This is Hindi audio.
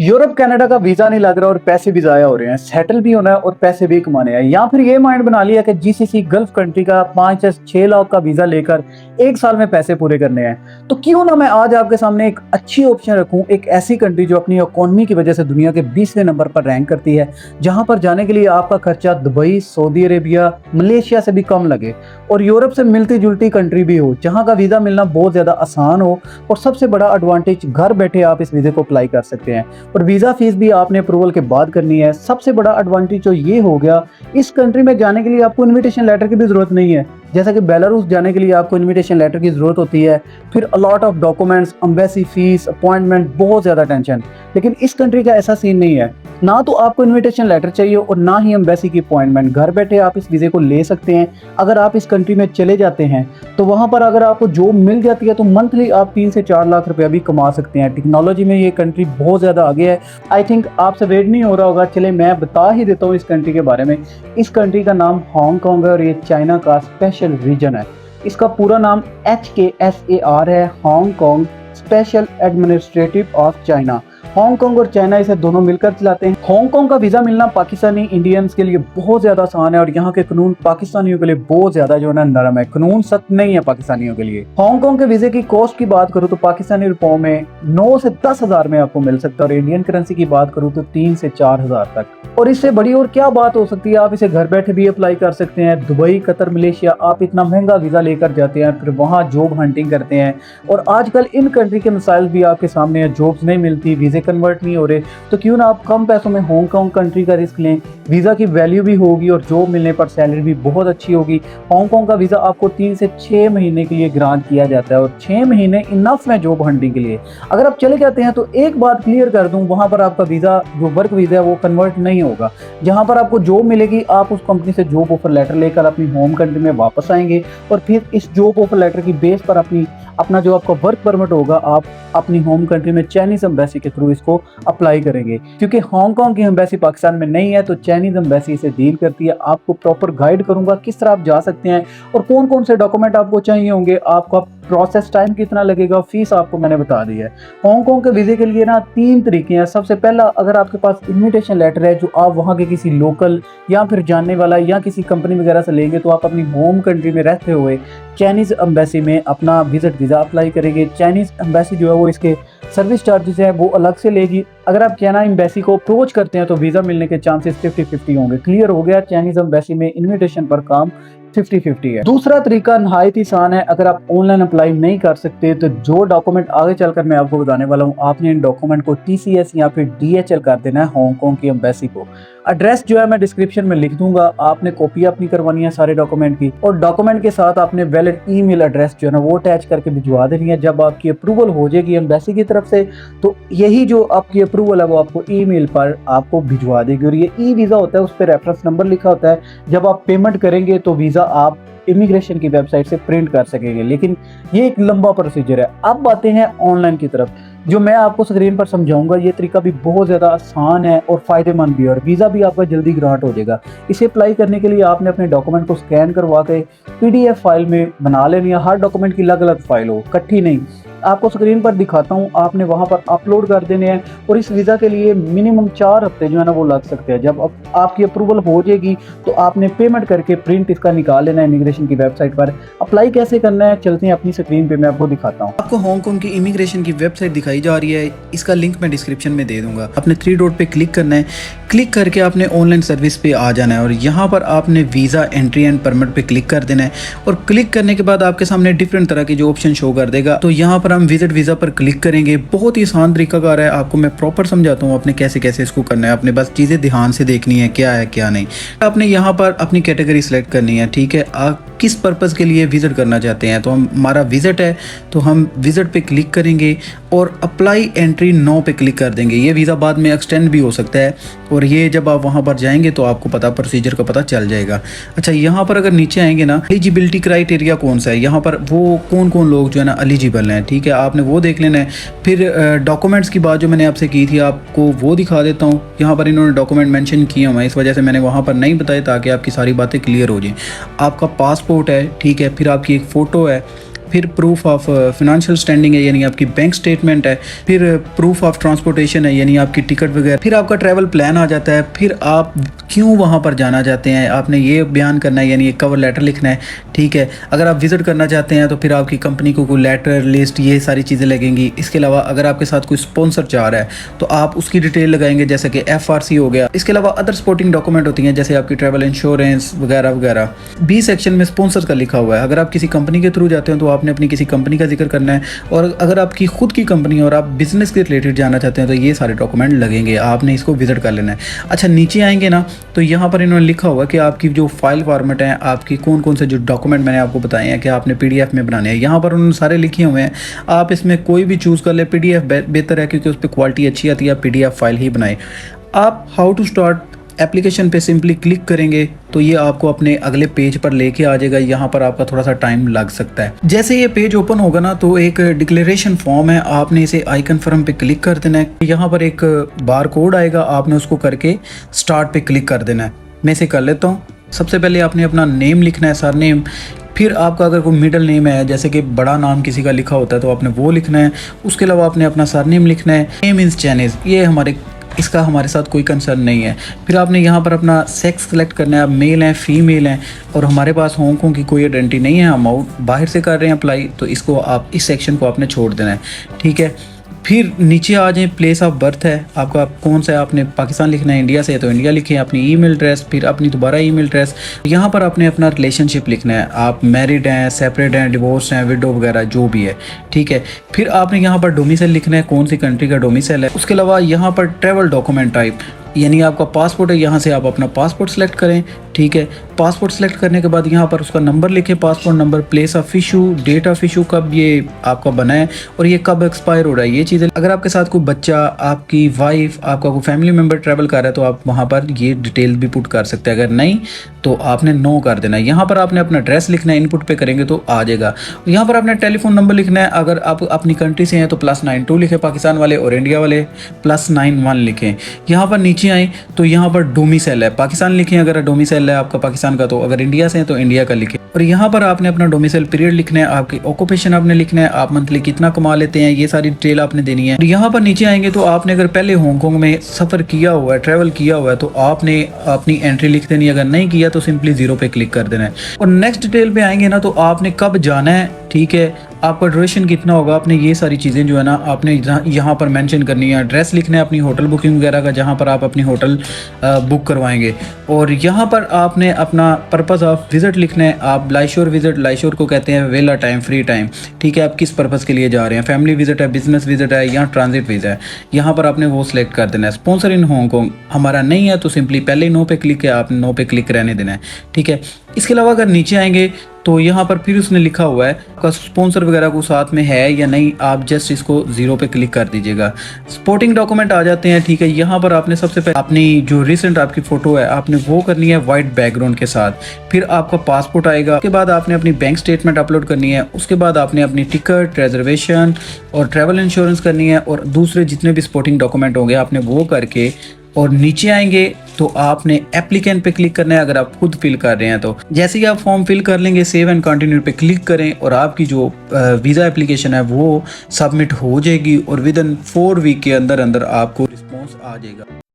यूरोप कनाडा का वीजा नहीं लग रहा और पैसे भी ज़ाया हो रहे हैं, सेटल भी होना है और पैसे भी कमाने हैं, या फिर ये माइंड बना लिया कि जीसीसी गल्फ कंट्री का 5 या 6 लाख का वीजा लेकर 1 साल में पैसे पूरे करने हैं। तो क्यों ना मैं आज आपके सामने एक अच्छी ऑप्शन रखूं, एक ऐसी कंट्री जो अपनी इकोनॉमी की वजह से दुनिया के 20वें नंबर पर रैंक करती है, जहां पर जाने के लिए आपका खर्चा दुबई, सऊदी अरेबिया, मलेशिया से भी कम लगे और यूरोप से मिलती जुलती कंट्री भी हो, जहाँ का वीजा मिलना बहुत ज्यादा आसान हो। और सबसे बड़ा एडवांटेज, घर बैठे आप इस वीजे को अप्लाई कर सकते हैं और वीज़ा फीस भी आपने अप्रूवल के बाद करनी है। सबसे बड़ा एडवांटेज तो ये हो गया, इस कंट्री में जाने के लिए आपको इनविटेशन लेटर की भी ज़रूरत नहीं है। जैसा कि बेलारूस जाने के लिए आपको इनविटेशन लेटर की ज़रूरत होती है, फिर a lot of documents, embassy fees, appointment, बहुत ज़्यादा टेंशन। लेकिन इस कंट्री का ऐसा सीन नहीं है, ना तो आपको इनविटेशन लेटर चाहिए और ना ही एम्बेसी की अपॉइंटमेंट। घर बैठे आप इस वीज़े को ले सकते हैं। अगर आप इस कंट्री में चले जाते हैं तो वहाँ पर अगर आपको जॉब मिल जाती है तो मंथली आप 3 से 4 लाख रुपया भी कमा सकते हैं। टेक्नोलॉजी में ये कंट्री बहुत ज़्यादा आगे है। आई थिंक आपसे वेट नहीं हो रहा होगा, चले मैं बता ही देता हूँ इस कंट्री के बारे में। इस कंट्री का नाम हांगकांग है और ये चाइना का स्पेशल रीजन है। इसका पूरा नाम HKSAR है, Hong Kong special administrative of China. Hong Kong और चाइना इसे दोनों मिलकर चलाते हैं। हांगकांग का वीजा मिलना पाकिस्तानी इंडियंस के लिए बहुत ज्यादा आसान है और यहाँ के कानून पाकिस्तानियों के लिए बहुत ज्यादा जो है ना नरम है। कानून सख्त नहीं है पाकिस्तानियों के लिए। हांगकांग के वीजे की कॉस्ट की बात करूँ तो पाकिस्तानी रुपयों में 9 से 10 हजार में आपको मिल सकता है और इंडियन करेंसी की बात करूँ तो 3 से 4 हजार तक। और इससे बड़ी और क्या बात हो सकती है, आप इसे घर बैठे भी अप्लाई कर सकते हैं। दुबई, कतर, मलेशिया, आप इतना महंगा वीजा लेकर जाते हैं, फिर वहाँ जॉब हंटिंग करते हैं और आजकल इन कंट्री के मिसाइल भी आपके सामने है। जॉब्स नहीं मिलती, वीजे कन्वर्ट नहीं हो रहे, तो क्यों ना आप कम पैसों में हांगकांग कंट्री का रिस्क लें। वीजा की वैल्यू भी होगी और जॉब मिलने पर सैलरी भी बहुत अच्छी होगी। हांगकांग का वीजा आपको 3 से 6 महीने के लिए ग्रांट किया जाता है और 6 महीने इनफ है जॉब हंटिंग के लिए। अगर आप चले जाते हैं तो एक बात क्लियर कर दूं, वहां पर आपका वीजा जो वर्क वीजा है वो कन्वर्ट नहीं होगा। जहां पर आपको जॉब मिलेगी, आप उस कंपनी से जॉब ऑफर लेटर लेकर अपनी होम कंट्री में वापस आएंगे और फिर इस जॉब ऑफर लेटर की बेस पर अपना जो आपका वर्क परमिट होगा, आप अपनी होम कंट्री में चाइनीज एम्बेसी के थ्रू इसको अप्लाई करेंगे। क्योंकि हांगकांग की एम्बेसी पाकिस्तान में नहीं है तो चाइनीज एम्बेसी से डील करती है। आपको प्रॉपर गाइड करूंगा किस तरह आप जा सकते हैं और कौन कौन से डॉक्यूमेंट आपको चाहिए होंगे, आपका प्रोसेस टाइम कितना लगेगा, फीस आपको मैंने बता दी है। हांगकांग के वीजे के लिए ना 3 तरीके हैं। सबसे पहला, अगर आपके पास इन्विटेशन लेटर है जो आप वहाँ के किसी लोकल या फिर जानने वाला या किसी कंपनी वगैरह से लेंगे, तो आप अपनी होम कंट्री में रहते हुए चाइनीज एम्बेसी में अपना विजिट वीजा अप्लाई करेंगे। चाइनीज एम्बेसी जो है वो इसके सर्विस चार्जेस है वो अलग से लेगी। अगर आप चाइना एम्बेसी को अप्रोच करते हैं तो वीजा मिलने के चांसेस 50-50 होंगे। क्लियर हो गया, चाइनीज एम्बेसी में इन्विटेशन पर काम 50-50 है। दूसरा तरीका नहायत ही आसान है। अगर आप ऑनलाइन अप्लाई नहीं कर सकते तो जो डॉक्यूमेंट आगे चलकर मैं आपको बताने वाला हूँ, आपने इन डॉक्यूमेंट को TCS या फिर DHL कर देना है हांगकांग की एम्बेसी को। एड्रेस जो है मैं डिस्क्रिप्शन में लिख दूंगा, आपने कॉपी अपनी करवानी है सारे डॉक्यूमेंट की और डॉक्यूमेंट के साथ आपने वैलिड ईमेल एड्रेस जो है ना वो अटैच करके भिजवा देनी है। जब आपकी अप्रूवल हो जाएगी एम्बेसी की तरफ से तो यही जो आपकी अप्रूवल है वो आपको ईमेल पर आपको भिजवा देगी और ये ई वीज़ा होता है, उस पर रेफरेंस नंबर लिखा होता है। जब आप पेमेंट करेंगे तो वीज़ा आप इमिग्रेशन की वेबसाइट से प्रिंट कर सकेंगे, लेकिन ये एक लंबा प्रोसीजर है। अब बातें हैं ऑनलाइन की तरफ। जो मैं आपको स्क्रीन पर समझाऊंगा ये तरीका भी बहुत ज़्यादा आसान है और फ़ायदेमंद भी है और वीज़ा भी आपका जल्दी ग्रांट हो जाएगा। इसे अप्लाई करने के लिए आपने अपने डॉक्यूमेंट को स्कैन करवा के PDF फाइल में बना लेनी है। हर डॉक्यूमेंट की अलग अलग फाइल हो, इकट्ठी नहीं। आपको स्क्रीन पर दिखाता हूँ, आपने वहाँ पर अपलोड कर देने हैं और इस वीज़ा के लिए मिनिमम 4 हफ्ते जो है ना वो लग सकते हैं। जब आपकी अप्रूवल हो जाएगी तो आपने पेमेंट करके प्रिंट इसका निकाल लेना है इमिग्रेशन की वेबसाइट पर। अप्लाई कैसे करना है चलते हैं अपनी स्क्रीन पे, मैं आपको दिखाता हूँ। आपको हांगकांग की इमिग्रेशन की वेबसाइट दिखाई जा रही है, इसका लिंक मैं डिस्क्रिप्शन में दे दूंगा। आपने 3 डॉट पे क्लिक करना है, क्लिक करके आपने ऑनलाइन सर्विस पे आ जाना है और यहाँ पर आपने वीज़ा एंट्री एंड परमिट पे क्लिक कर देना है और क्लिक करने के बाद आपके सामने डिफरेंट तरह के जो ऑप्शन शो कर देगा। तो यहाँ पर हम विजिट वीज़ा पर क्लिक करेंगे। बहुत ही आसान तरीकाकार है, आपको मैं प्रॉपर समझाता हूँ आपने कैसे कैसे इसको करना है। आपने बस चीज़ें ध्यान से देखनी है क्या है क्या नहीं। आपने यहाँ पर अपनी कैटेगरी सेलेक्ट करनी है, ठीक है। आप किस पर्पज़ के लिए विजिट करना चाहते हैं, तो हमारा विजिट है तो हम विजिट पे क्लिक करेंगे और अप्लाई एंट्री नो पे क्लिक कर देंगे। ये वीज़ा बाद में एक्सटेंड भी हो सकता है और ये जब आप वहाँ पर जाएंगे तो आपको पता प्रोसीजर का पता चल जाएगा। अच्छा, यहाँ पर अगर नीचे आएंगे ना, एलिजिबिलिटी क्राइटेरिया कौन सा है, यहाँ पर वो कौन कौन लोग जो है ना एलिजिबल हैं, ठीक है, आपने वो देख लेना है। फिर डॉक्यूमेंट्स की बात जो मैंने आपसे की थी आपको वो दिखा देता हूँ। यहाँ पर इन्होंने डॉक्यूमेंट मेंशन किए हुए हैं, इस वजह से मैंने वहाँ पर नहीं बताया ताकि आपकी सारी बातें क्लियर हो जाए। आपका पासपोर्ट है, ठीक है, फिर आपकी एक फ़ोटो है, फिर प्रूफ ऑफ फाइनेंशियल स्टैंडिंग है यानी आपकी बैंक स्टेटमेंट है, फिर प्रूफ ऑफ ट्रांसपोर्टेशन है यानी आपकी टिकट वगैरह, फिर आपका ट्रैवल प्लान आ जाता है, फिर आप क्यों वहाँ पर जाना चाहते हैं आपने ये बयान करना है यानी एक कवर लेटर लिखना है। ठीक है, अगर आप विज़िट करना चाहते हैं तो फिर आपकी कंपनी को कोई लेटर लिस्ट ये सारी चीज़ें लगेंगी। इसके अलावा अगर आपके साथ कोई स्पॉन्सर जा रहा है तो आप उसकी डिटेल लगाएंगे जैसे कि FRC हो गया। इसके अलावा अदर सपोर्टिंग डॉक्यूमेंट होती हैं जैसे आपकी ट्रैवल इंश्योरेंस वगैरह वगैरह। बी सेक्शन में स्पॉन्सर का लिखा हुआ है, अगर आप किसी कंपनी के थ्रू जाते हैं तो आपने अपनी किसी कंपनी का जिक्र करना है, और अगर आपकी खुद की कंपनी है और आप बिजनेस के रिलेटेड जाना चाहते हैं तो ये सारे डॉक्यूमेंट लगेंगे, आपने इसको विजिट कर लेना है। अच्छा, नीचे आएंगे ना तो यहाँ पर इन्होंने लिखा हुआ कि आपकी जो फाइल फॉर्मेट है, आपकी कौन कौन से जो डॉक्यूमेंट मैंने आपको बताए हैं कि आपने PDF में बनाने हैं, यहाँ पर उन्होंने सारे लिखे हुए हैं। आप इसमें कोई भी चूज़ कर ले, PDF बेहतर है क्योंकि उस पर क्वालिटी अच्छी आती है, आप PDF फाइल ही बनाएं। आप हाउ टू स्टार्ट एप्लीकेशन पे सिंपली क्लिक करेंगे तो ये आपको अपने अगले पेज पर लेके आ जाएगा। यहाँ पर आपका थोड़ा सा टाइम लग सकता है। जैसे ये पेज ओपन होगा ना तो एक डिक्लेरेशन फॉर्म है, आपने इसे आई कन्फर्म पे क्लिक कर देना है। यहाँ पर एक बार कोड आएगा, आपने उसको करके स्टार्ट पे क्लिक कर देना है। मैं इसे कर लेता हूँ। सबसे पहले आपने अपना नेम लिखना है, सर नेम, फिर आपका अगर कोई मिडिल नेम है जैसे कि बड़ा नाम किसी का लिखा होता है तो आपने वो लिखना है। उसके अलावा आपने अपना सर नेम लिखना है। नेम इज़ चाइनीज़, ये इसका हमारे साथ कोई कंसर्न नहीं है। फिर आपने यहाँ पर अपना सेक्स सेलेक्ट करना है, आप मेल हैं फीमेल हैं, और हमारे पास हांगकांग की कोई आइडेंटिटी नहीं है, हम आउट बाहर से कर रहे हैं अप्लाई, तो इसको आप इस सेक्शन को आपने छोड़ देना है। ठीक है, फिर नीचे आ जाए, प्लेस ऑफ बर्थ है आपका कौन सा है, आपने पाकिस्तान लिखना है, इंडिया से है तो इंडिया लिखें, अपनी ईमेल एड्रेस, फिर अपनी दोबारा ईमेल एड्रेस। यहाँ पर आपने अपना रिलेशनशिप लिखना है, आप मैरिड हैं, सेपरेट हैं, डिवोर्स हैं, विडो वगैरह जो भी है। ठीक है, फिर आपने यहाँ पर डोमिसाइल लिखना है, कौन सी कंट्री का डोमिसाइल है। उसके अलावा यहाँ पर ट्रैवल डॉक्यूमेंट टाइप यानी आपका पासपोर्ट है, यहाँ से आप अपना पासपोर्ट सेलेक्ट करें। ठीक है, पासपोर्ट सेलेक्ट करने के बाद यहाँ पर उसका नंबर लिखें, passport number, place of issue, date of issue, कब ये आपका बना है और ये कब एक्सपायर हो रहा है, ये चीज़ें। अगर आपके साथ कोई बच्चा, आपकी वाइफ, आपका कोई फैमिली मेम्बर ट्रैवल कर रहा है तो आप वहाँ पर ये डिटेल भी पुट कर सकते हैं, अगर नहीं तो आपने नो कर देना है। यहाँ पर आपने अपना एड्रेस लिखना है, इनपुट पे करेंगे तो आ जाएगा। यहाँ पर आपने टेलीफोन नंबर लिखना है, अगर आप अपनी कंट्री से हैं तो +92 लिखें पाकिस्तान वाले, और इंडिया वाले +91 लिखें। यहाँ पर नीचे आए तो यहाँ पर डोमिसाइल है, पाकिस्तान लिखें अगर डोमिसाइल है आपका पाकिस्तान का, तो अगर इंडिया से हैं तो इंडिया का लिखें। और यहाँ पर आपने अपना डोमिसाइल पीरियड लिखना है, आपकी ऑक्यूपेशन आपने लिखना है, आप मंथली कितना कमा लेते हैं, ये सारी डिटेल आपने देनी है। और यहाँ पर नीचे आएंगे तो आपने अगर पहले हांगकांग में सफ़र किया हुआ है, ट्रैवल किया हुआ है, तो आपने अपनी एंट्री लिख देनी है, अगर नहीं किया तो सिंपली 0 पे क्लिक कर देना है। और नेक्स्ट डिटेल पे आएंगे ना तो आपने कब जाना है, ठीक है, आपका ड्यूरेशन कितना होगा, आपने ये सारी चीज़ें जो है ना आपने यहाँ पर मेंशन करनी है। एड्रेस लिखना है अपनी होटल बुकिंग वगैरह का, जहाँ पर आप अपनी होटल बुक करवाएंगे। और यहाँ पर आपने अपना पर्पज़ ऑफ विज़िट लिखना है, आप लाइशोर विज़िट, लाइशोर को कहते हैं वेला टाइम, फ्री टाइम। ठीक है, आप किस पर्पज़ के लिए जा रहे हैं, फैमिली विज़िट है, बिजनेस विज़िट है या ट्रांजिट वीज़ा है, यहाँ पर आपने वो सिलेक्ट कर देना है। स्पॉन्सर इन हांगकांग हमारा नहीं है तो सिंपली पहले नो पे क्लिक है, आप नो पे क्लिक रहने देना है। ठीक है, इसके अलावा अगर नीचे आएंगे तो यहाँ पर फिर उसने लिखा हुआ है आपका स्पॉन्सर वगैरह को साथ में है या नहीं, आप जस्ट इसको 0 पे क्लिक कर दीजिएगा। सपोर्टिंग डॉक्यूमेंट आ जाते हैं। ठीक है, यहाँ पर आपने सबसे पहले अपनी जो रिसेंट आपकी फ़ोटो है आपने वो करनी है वाइट बैकग्राउंड के साथ, फिर आपका पासपोर्ट आएगा, उसके बाद आपने अपनी बैंक स्टेटमेंट अपलोड करनी है, उसके बाद आपने अपनी टिकट, रिजर्वेशन और ट्रैवल इंश्योरेंस करनी है, और दूसरे जितने भी सपोर्टिंग डॉक्यूमेंट होंगे आपने वो करके और नीचे आएंगे तो आपने एप्लीकेंट पे क्लिक करना है अगर आप खुद फिल कर रहे हैं तो। जैसे ही आप फॉर्म फिल कर लेंगे सेव एंड कंटिन्यू पे क्लिक करें और आपकी जो वीज़ा एप्लीकेशन है वो सबमिट हो जाएगी और विद इन 4 वीक के अंदर अंदर आपको रिस्पॉन्स आ जाएगा।